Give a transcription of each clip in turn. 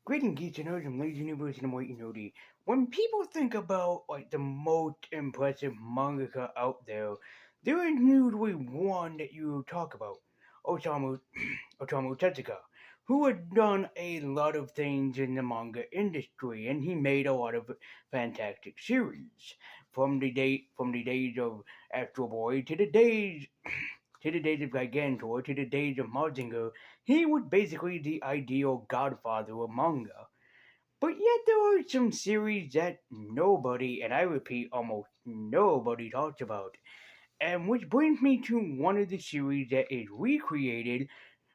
Greetings, geeks and nerds, and ladies universe and white and nerdy. When people think about the most impressive mangaka out there, there is usually one that you talk about, Osamu Osamu Tezuka, who has done a lot of things in the manga industry, and he made a lot of fantastic series. From the days of Astro Boy to the days of Gigantor, to the days of Mazinger, he was basically the ideal godfather of manga. But yet there are some series that nobody, and I repeat, almost nobody talks about. And which brings me to one of the series that is recreated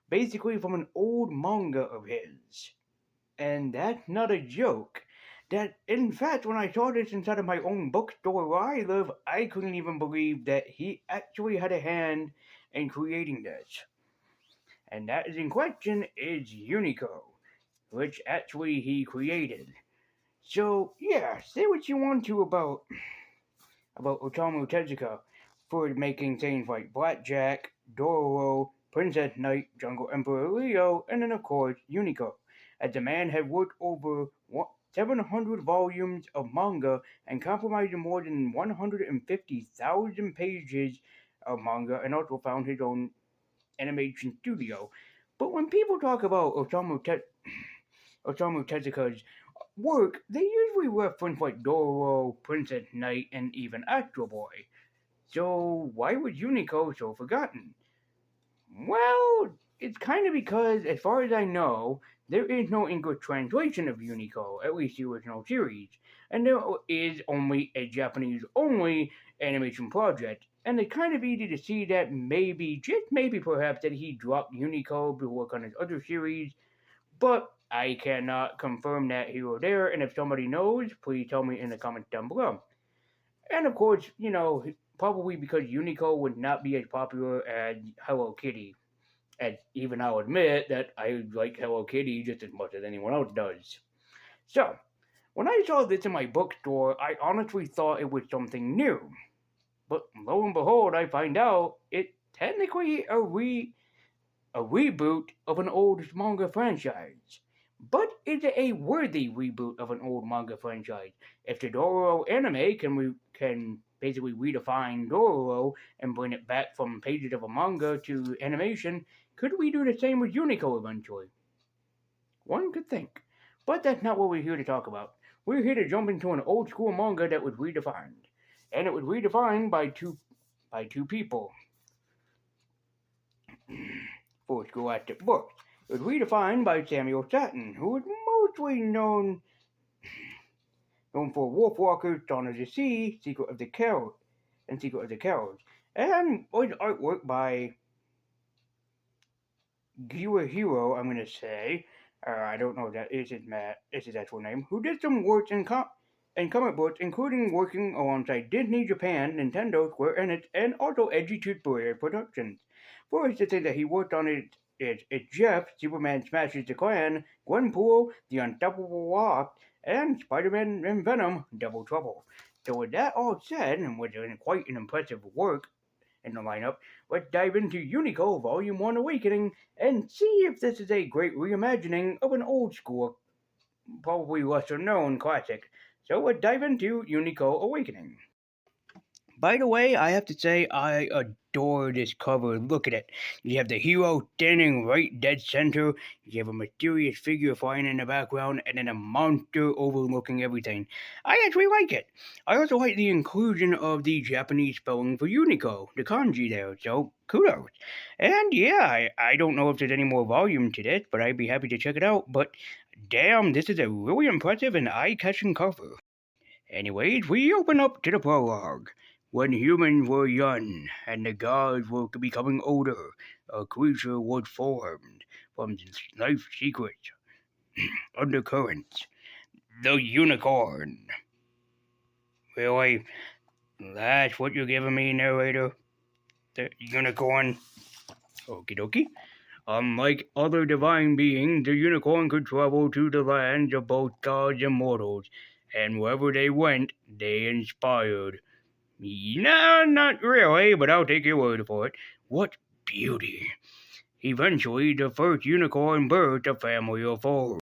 basically from an old manga of his. And that's not a joke. That, in fact, when I saw this inside of my own bookstore where I live, I couldn't even believe that he actually had a hand in creating this. And that is in question is Unico, which actually he created. So yeah, say what you want to about Osamu Tezuka for making things like Blackjack, Dororo, Princess Knight, Jungle Emperor Leo, and then of course Unico, as the man had worked over 700 volumes of manga and comprised more than 150,000 pages of manga, and also found his own animation studio. But when people talk about Osamu Tezuka's work, they usually reference like Doro, Princess Knight, and even Astro Boy. So why was Unico so forgotten? Well, it's kind of because, as far as I know, there is no English translation of Unico, at least the original series, and there is only a Japanese only animation project. And it's kind of easy to see that maybe, just maybe perhaps, that he dropped Unico to work on his other series, but I cannot confirm that here or there, and if somebody knows, please tell me in the comments down below. And of course, probably because Unico would not be as popular as Hello Kitty. And even I'll admit that I like Hello Kitty just as much as anyone else does. So, when I saw this in my bookstore, I honestly thought it was something new. But lo and behold, I find out it's technically a reboot of an old manga franchise. But is it a worthy reboot of an old manga franchise? If the Dororo anime can basically redefine Dororo and bring it back from pages of a manga to animation, could we do the same with Unico eventually? One could think. But that's not what we're here to talk about. We're here to jump into an old school manga that was redefined. And it was redefined by two people for Scholastic books. It was redefined by Samuel Satin, who is mostly known for Wolfwalkers, Dawn of the Sea, Secret of the Kells, and was artwork by Giwa Hero, I'm gonna say. I don't know if that is his actual name, who did some work in comic books, including working alongside Disney Japan, Nintendo, Square Enix, and also Edgy Tooth Productions. For us to say that he worked on it's Jeff, Superman Smashes the Klan, Gwenpool, The Unstoppable Loft, and Spider-Man and Venom, Double Trouble. So with that all said, and with quite an impressive work in the lineup, let's dive into Unico Volume 1 Awakening and see if this is a great reimagining of an old school, probably lesser known classic. So let's dive into Unico Awakening. By the way, I have to say I adore this cover. Look at it. You have the hero standing right dead center. You have a mysterious figure flying in the background, and then a monster overlooking everything. I actually like it. I also like the inclusion of the Japanese spelling for Unico, the kanji there. So kudos. And yeah, I don't know if there's any more volume to this, but I'd be happy to check it out. But damn, this is a really impressive and eye-catching cover. Anyways, we open up to the prologue. When humans were young and the gods were becoming older, a creature was formed from life's secrets, undercurrents. The unicorn. Really? That's what you're giving me, narrator? The unicorn? Okie dokie. Unlike other divine beings, the unicorn could travel to the lands of both gods and mortals, and wherever they went, they inspired. No, not really, but I'll take your word for it. What beauty. Eventually, the first unicorn birthed a family of four.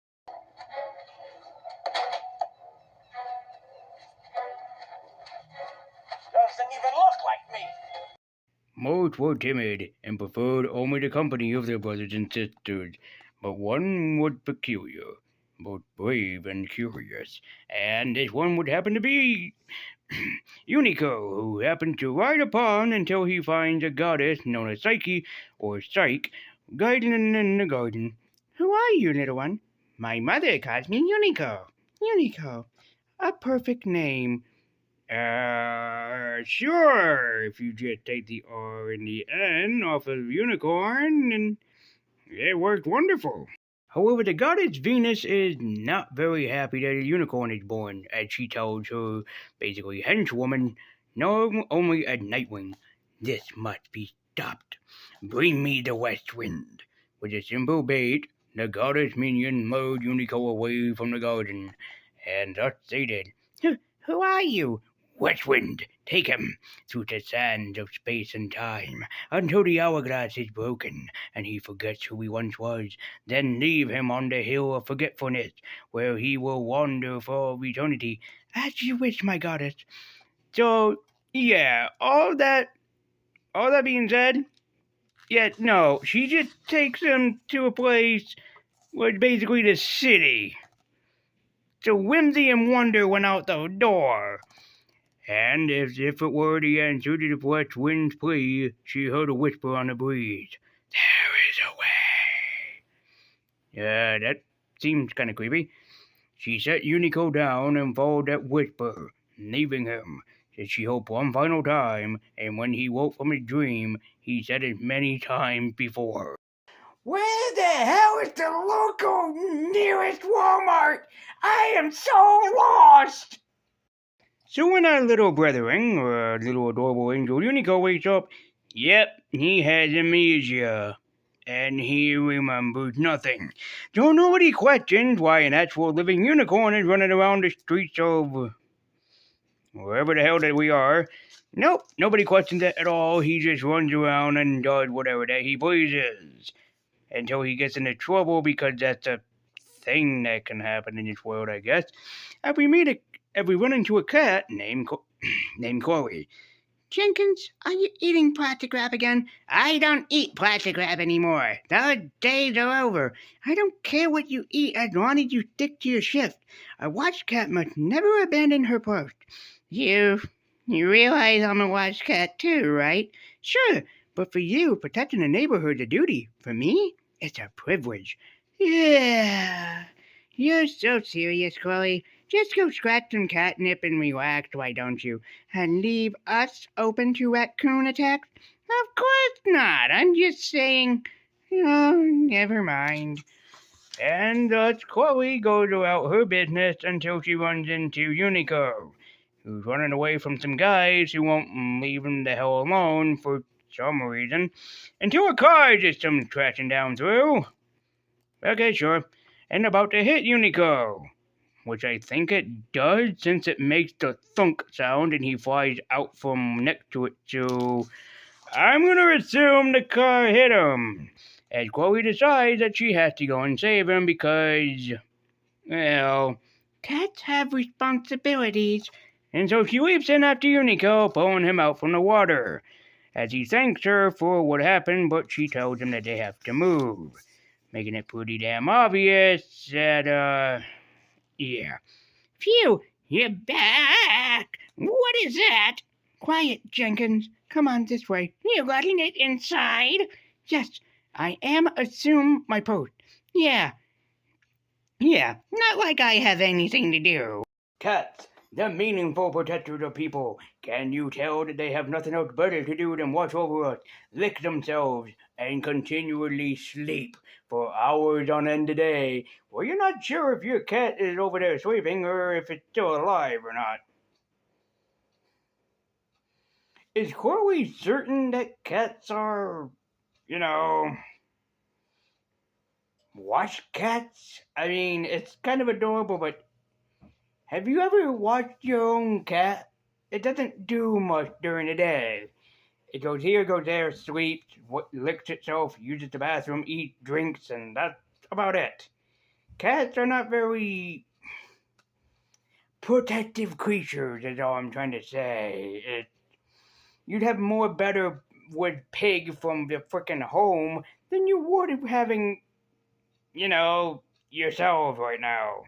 Most were timid and preferred only the company of their brothers and sisters, but one was peculiar, both brave and curious, and this one would happen to be Unico, who happens to ride upon until he finds a goddess known as Psyche, or Psyche, guiding in the garden. Who are you, little one? My mother calls me Unico. Unico, a perfect name. Sure, if you just take the R and the N off of unicorn, and it worked wonderful. However, the goddess Venus is not very happy that a unicorn is born, as she tells her, basically, henchwoman, known only as Nightwing, this must be stopped. Bring me the west wind. With a simple bait, the goddess minion lured Unico away from the garden, and thus they did. Who are you? West wind, take him through the sands of space and time until the hourglass is broken and he forgets who he once was. Then leave him on the hill of forgetfulness, where he will wander for all eternity. As you wish, my goddess. So, yeah, all that being said, no, she just takes him to a place where basically the city. So whimsy and wonder went out the door. And as if it were the answer to the west wind's plea, she heard a whisper on the breeze. There is a way. That seems kind of creepy. She set Unico down and followed that whisper, leaving him. Did she hope one final time, and when he woke from his dream, he said it many times before. Where the hell is the local nearest Walmart? I am so lost! So when our little brethren, or our little adorable angel Unico wakes up, yep, he has amnesia. And he remembers nothing. So nobody questions why an actual living unicorn is running around the streets of wherever the hell that we are. Nope, nobody questions that at all. He just runs around and does whatever that he pleases. Until he gets into trouble, because that's a thing that can happen in this world, I guess. If we run into a cat named Chloe. Jenkins, are you eating plastic wrap again? I don't eat plastic wrap anymore. Those days are over. I don't care what you eat as long as you stick to your shift. A watch cat must never abandon her post. You realize I'm a watch cat too, right? Sure, but for you, protecting the neighborhood's a duty. For me, it's a privilege. Yeah. You're so serious, Chloe. Just go scratch some catnip and relax, why don't you? And leave us open to raccoon attacks? Of course not. I'm just saying. Oh, never mind. And thus Chloe goes about her business until she runs into Unico, who's running away from some guys who won't leave him the hell alone for some reason, until a car just comes crashing down through. Okay, sure. And about to hit Unico, which I think it does since it makes the thunk sound and he flies out from next to it, so I'm gonna assume the car hit him, as Chloe decides that she has to go and save him because, well, cats have responsibilities, and so she leaps in after Unico, pulling him out from the water, as he thanks her for what happened, but she tells him that they have to move, making it pretty damn obvious that, yeah. Phew, you're back! What is that? Quiet, Jenkins. Come on this way. You're letting it inside? Yes, I am assume my post. Yeah, not like I have anything to do. Cats, the meaningful protectors of people. Can you tell that they have nothing else better to do than watch over us, lick themselves, and continually sleep for hours on end a day? Well, you're not sure if your cat is over there sleeping or if it's still alive or not. Is Chloe certain that cats are, wash cats? I mean, it's kind of adorable, but have you ever watched your own cat? It doesn't do much during the day. It goes here, goes there, sleeps, licks itself, uses the bathroom, eats, drinks, and that's about it. Cats are not very protective creatures, is all I'm trying to say. You'd have better would pig from the frickin' home than you would having, yourself right now.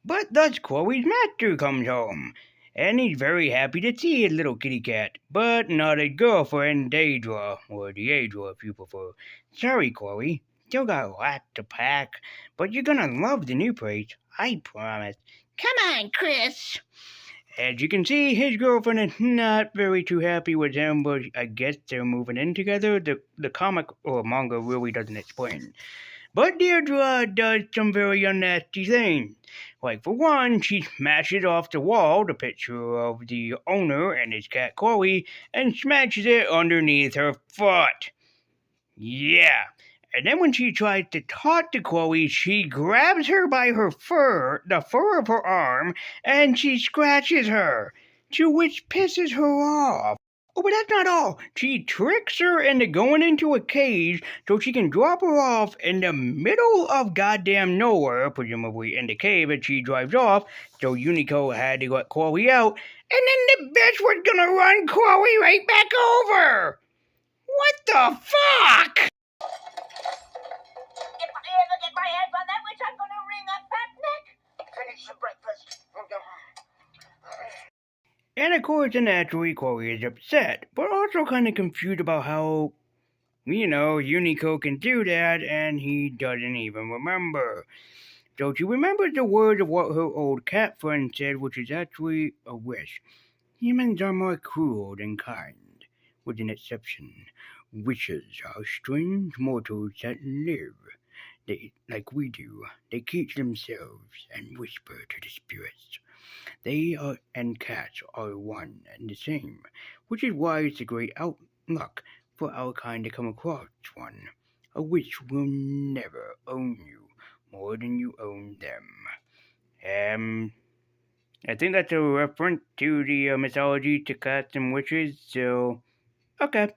But thus Chloe's master comes home, and he's very happy to see his little kitty cat, but not his girlfriend Daedra, or Deidra if you prefer. Sorry, Chloe, still got a lot to pack, but you're gonna love the new place, I promise. Come on, Chris. As you can see, his girlfriend is not very too happy with him, but I guess they're moving in together. The comic or manga really doesn't explain. But Deirdre does some very unnasty things. Like, for one, she smashes off the wall the picture of the owner and his cat Chloe and smashes it underneath her foot. Yeah. And then when she tries to talk to Chloe, she grabs her by her fur, the fur of her arm, and she scratches her, to which pisses her off. Oh, but that's not all. She tricks her into going into a cage so she can drop her off in the middle of goddamn nowhere, presumably in the cave, and she drives off, so Unico had to let Chloe out, and then the bitch was gonna run Chloe right back over! What the fuck? If I ever get my hands on that witch, I'm gonna wring a fat neck. Finish the breakfast. And of course, naturally, Chloe is upset, but also kind of confused about how, Unico can do that, and he doesn't even remember. So she remembers the words of what her old cat friend said, which is actually a wish. Humans are more cruel than kind, with an exception. Witches are strange mortals that live. They, like we do, they keep themselves and whisper to the spirits. They and cats are one and the same, which is why it's a great luck for our kind to come across one. A witch will never own you more than you own them. I think that's a reference to the mythology to cats and witches, so, okay.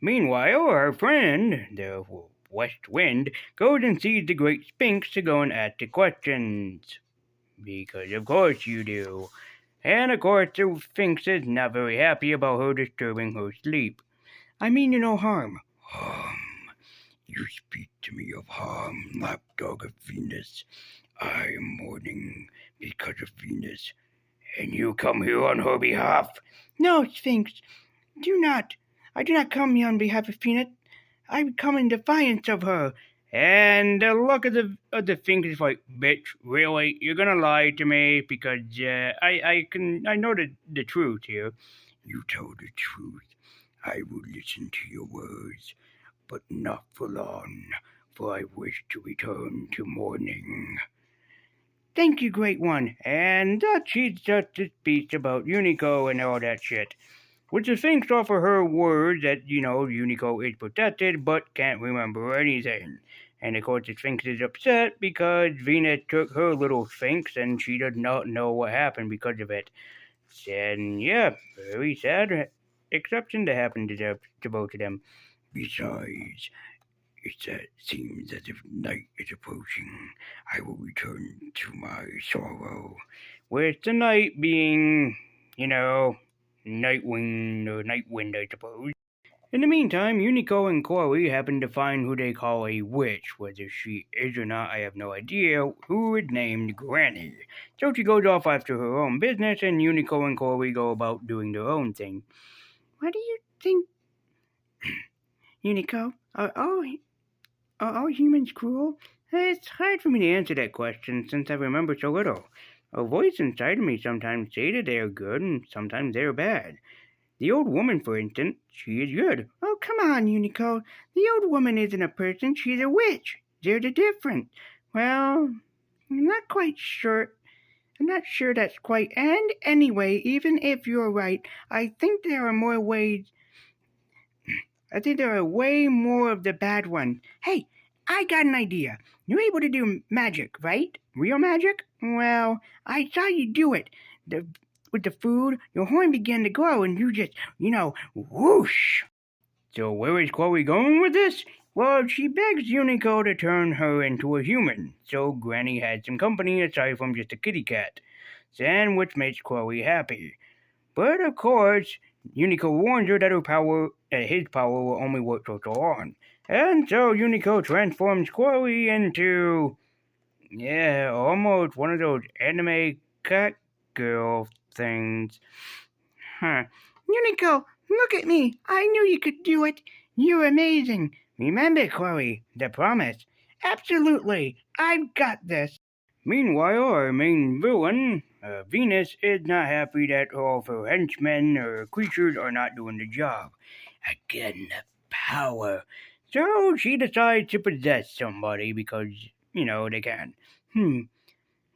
Meanwhile, our friend, the West Wind, goes and sees the Great Sphinx to go and ask the questions. Because of course you do. And of course the Sphinx is not very happy about her disturbing her sleep. I mean you no harm. You speak to me of harm, lapdog of Venus. I am mourning because of Venus, and you come here on her behalf. No, Sphinx, I do not come here on behalf of Venus. I come in defiance of her. And the look of the Sphinx is like, bitch, really? You're gonna lie to me? Because I know the truth here. You tell the truth. I will listen to your words, but not for long, for I wish to return to mourning. Thank you, Great One. And she's just a speech about Unico and all that shit. Which the Sphinx offer her words that, Unico is protected, but can't remember anything. And of course the Sphinx is upset because Venus took her little Sphinx and she does not know what happened because of it. And yeah, very sad exception to happen to both of them. Besides, it seems as if night is approaching. I will return to my sorrow. With the night being, Nightwing or Nightwind, I suppose. In the meantime, Unico and Chloe happen to find who they call a witch. Whether she is or not, I have no idea, who is named Granny. So she goes off after her own business, and Unico and Chloe go about doing their own thing. What do you think, Unico? Are all humans cruel? It's hard for me to answer that question since I remember so little. A voice inside of me sometimes say that they are good and sometimes they are bad. The old woman, for instance, she is good. Oh, come on, Unico. The old woman isn't a person, she's a witch. There's a difference. Well, I'm not quite sure. I'm not sure that's quite. And anyway, even if you're right, I think there are way more of the bad one. Hey, I got an idea. You're able to do magic, right? Real magic? Well, I saw you do it. With the food, your horn began to glow and you just, whoosh. So where is Chloe going with this? Well, she begs Unico to turn her into a human, so Granny had some company aside from just a kitty cat, and which makes Chloe happy. But of course, Unico warns her that his power will only work for so long. And so Unico transforms Chloe into, almost one of those anime cat girl things. Huh. Unico, look at me. I knew you could do it. You're amazing. Remember, Chloe, the promise. Absolutely. I've got this. Meanwhile, our main villain, Venus, is not happy that all of her henchmen or creatures are not doing the job. Again, the power. So she decides to possess somebody because, they can.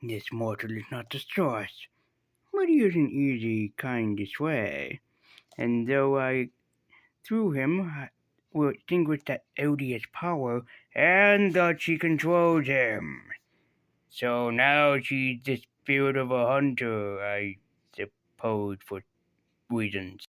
This mortal is not the source, but he is an easy kind of sway. And though I, through him, will extinguish that odious power, and that she controls him. So now she's the spirit of a hunter, I suppose, for reasons.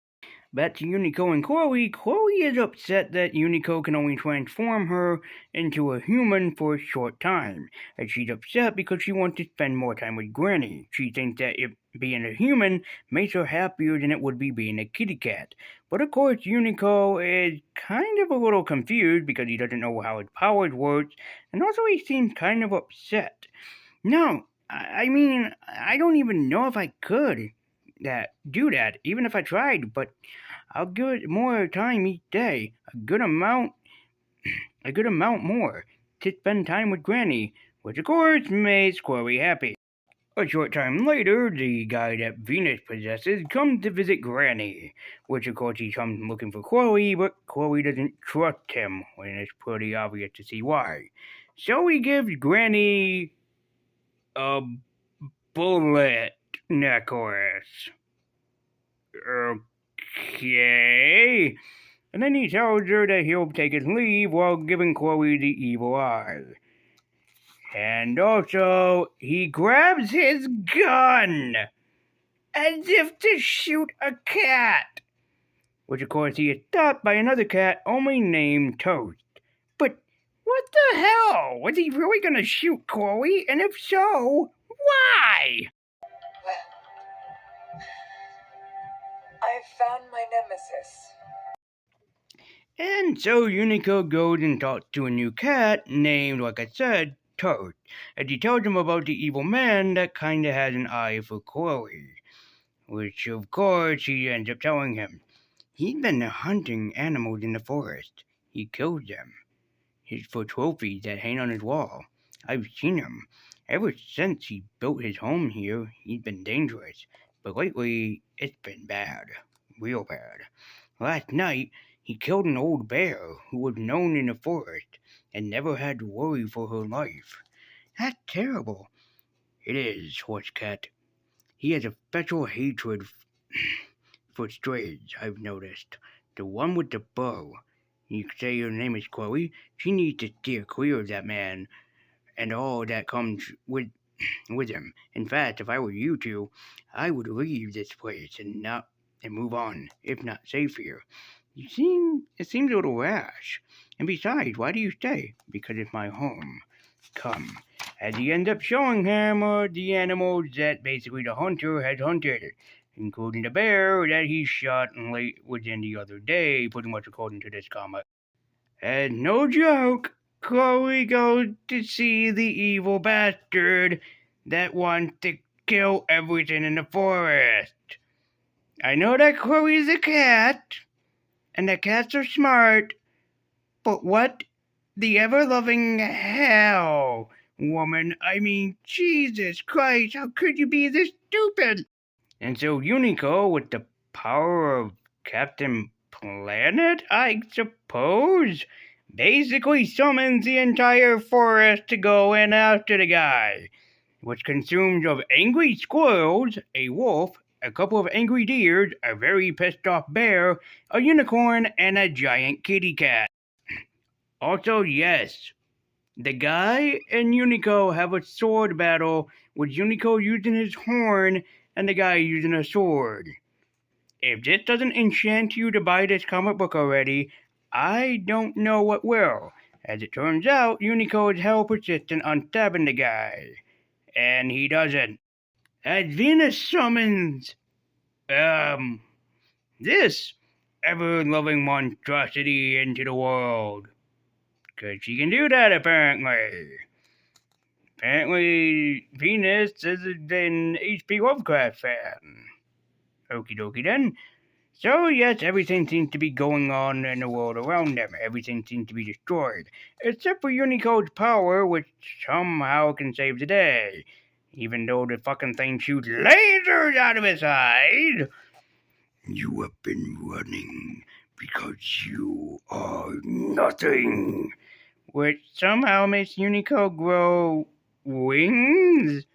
Back to Unico and Chloe. Chloe is upset that Unico can only transform her into a human for a short time. And she's upset because she wants to spend more time with Granny. She thinks that if being a human makes her happier than it would be being a kitty cat. But of course, Unico is kind of a little confused because he doesn't know how his powers work, and also he seems kind of upset. No, I mean, I don't even know if I could do that, even if I tried, but I'll give it more time each day, a good amount more, to spend time with Granny, which of course makes Chloe happy. A short time later, the guy that Venus possesses comes to visit Granny, which of course he comes looking for Chloe, but Chloe doesn't trust him, and it's pretty obvious to see why. So he gives Granny a bullet necklace. Okay. And then he tells her that he'll take his leave while giving Chloe the evil eye. And also, he grabs his gun as if to shoot a cat. Which, of course, he is stopped by another cat only named Toast. But what the hell? Was he really gonna shoot Chloe? And if so, why? I've found my nemesis. And so Unico goes and talks to a new cat named, like I said, Toad. And he tells him about the evil man that kinda has an eye for Chloe. Which, of course, he ends up telling him. He's been hunting animals in the forest. He kills them. He's for trophies that hang on his wall. I've seen him. Ever since he built his home here, he's been dangerous. But lately, it's been bad. Real bad. Last night, he killed an old bear who was known in the forest and never had to worry for her life. That's terrible. It is, Horsecat. He has a special hatred for strays, I've noticed. The one with the bow. You say your name is Chloe. She needs to steer clear of that man and all that comes with him. In fact, if I were you two, I would leave this place and move on, if not safe here. It seems a little rash. And besides, why do you stay? Because it's my home. Come. As he ends up showing him the animals that basically the hunter has hunted, including the bear that he shot late within the other day, pretty much according to this comic. And no joke, Chloe goes to see the evil bastard that wants to kill everything in the forest. I know that Chloe's a cat, and the cats are smart, but what the ever-loving hell, woman? I mean, Jesus Christ, how could you be this stupid? And so Unico, with the power of Captain Planet, I suppose, basically summons the entire forest to go in after the guy, which consumes of angry squirrels, a wolf, a couple of angry deers, a very pissed off bear, a unicorn, and a giant kitty cat. Also, yes, the guy and Unico have a sword battle with Unico using his horn and the guy using a sword. If this doesn't enchant you to buy this comic book already, I don't know what will. As it turns out, Unico is hell persistent on stabbing the guy. And he doesn't. As Venus summons, this ever-loving monstrosity into the world. Because she can do that, apparently. Apparently, Venus is an H.P. Lovecraft fan. Okie dokie then. So, yes, everything seems to be going on in the world around them. Everything seems to be destroyed. Except for Unico's power, which somehow can save the day. Even though the fucking thing shoots lasers out of its eyes. You have been running because you are nothing. Which somehow makes Unico grow wings?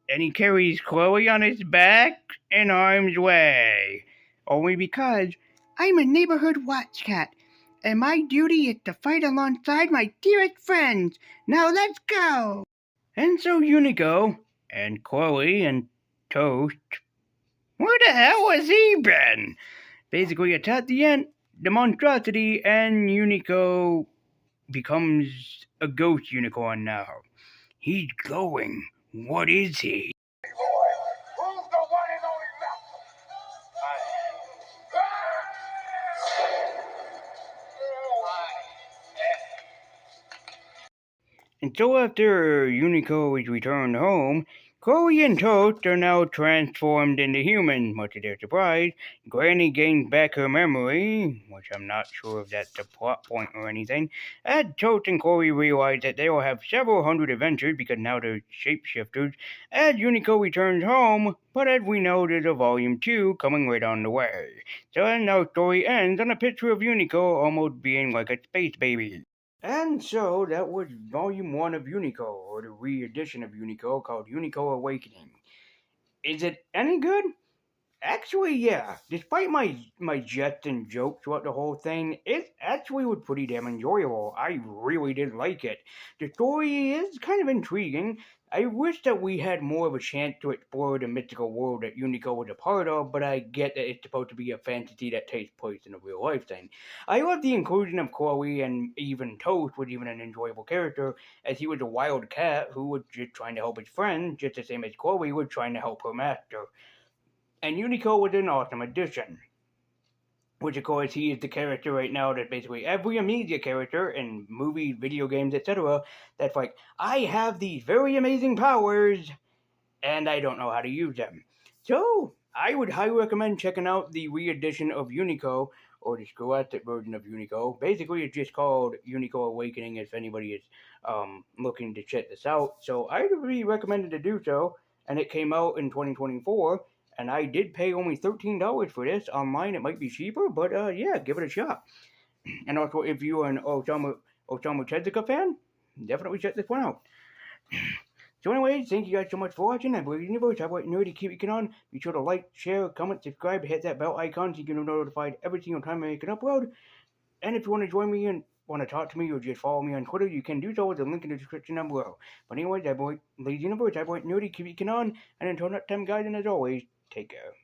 And he carries Chloe on his back in harm's way. Only because I'm a neighborhood watch cat, and my duty is to fight alongside my dearest friends. Now let's go! And so Unico, and Chloe, and Toast, where the hell has he been? Basically, it's at the end, the monstrosity, and Unico becomes a ghost unicorn now. He's glowing. What is he? Who's the one and only Malcolm? And so after Unico is returned home, Chloe and Toast are now transformed into humans. Much to their surprise, Granny gains back her memory, which I'm not sure if that's a plot point or anything, as Toast and Chloe realize that they will have several hundred adventures because now they're shapeshifters, as Unico returns home, but as we know, there's a Volume 2 coming right on the way. So and our story ends on a picture of Unico almost being like a space baby. And so that was Volume 1 of Unico, or the re-edition of Unico called Unico Awakening. Is it any good? Actually, yeah. Despite my jests and jokes throughout the whole thing, it actually was pretty damn enjoyable. I really did like it. The story is kind of intriguing. I wish that we had more of a chance to explore the mystical world that Unico was a part of, but I get that it's supposed to be a fantasy that takes place in a real life thing. I love the inclusion of Chloe, and even Toast was even an enjoyable character, as he was a wild cat who was just trying to help his friend, just the same as Chloe was trying to help her master. And Unico was an awesome addition. Which, of course, he is the character right now that basically every media character in movies, video games, etc., that's like, I have these very amazing powers, and I don't know how to use them. So, I would highly recommend checking out the re-edition of Unico, or the Scholastic version of Unico. Basically, it's just called Unico Awakening if anybody is looking to check this out. So, I would really recommend to do so, and it came out in 2024. And I did pay only $13 for this. Online it might be cheaper, but yeah, give it a shot. And also, if you are an Osamu Tezuka fan, definitely check this one out. So anyways, thank you guys so much for watching. I believe Universe, have what nerdy keep it on. Be sure to like, share, comment, subscribe, hit that bell icon so you can be notified every single time I make an upload. And if you want to join me and want to talk to me or just follow me on Twitter, you can do so with the link in the description down below. But anyways, I believe Universe, I believe nerdy keep it on. And until next time, guys, and as always, take care.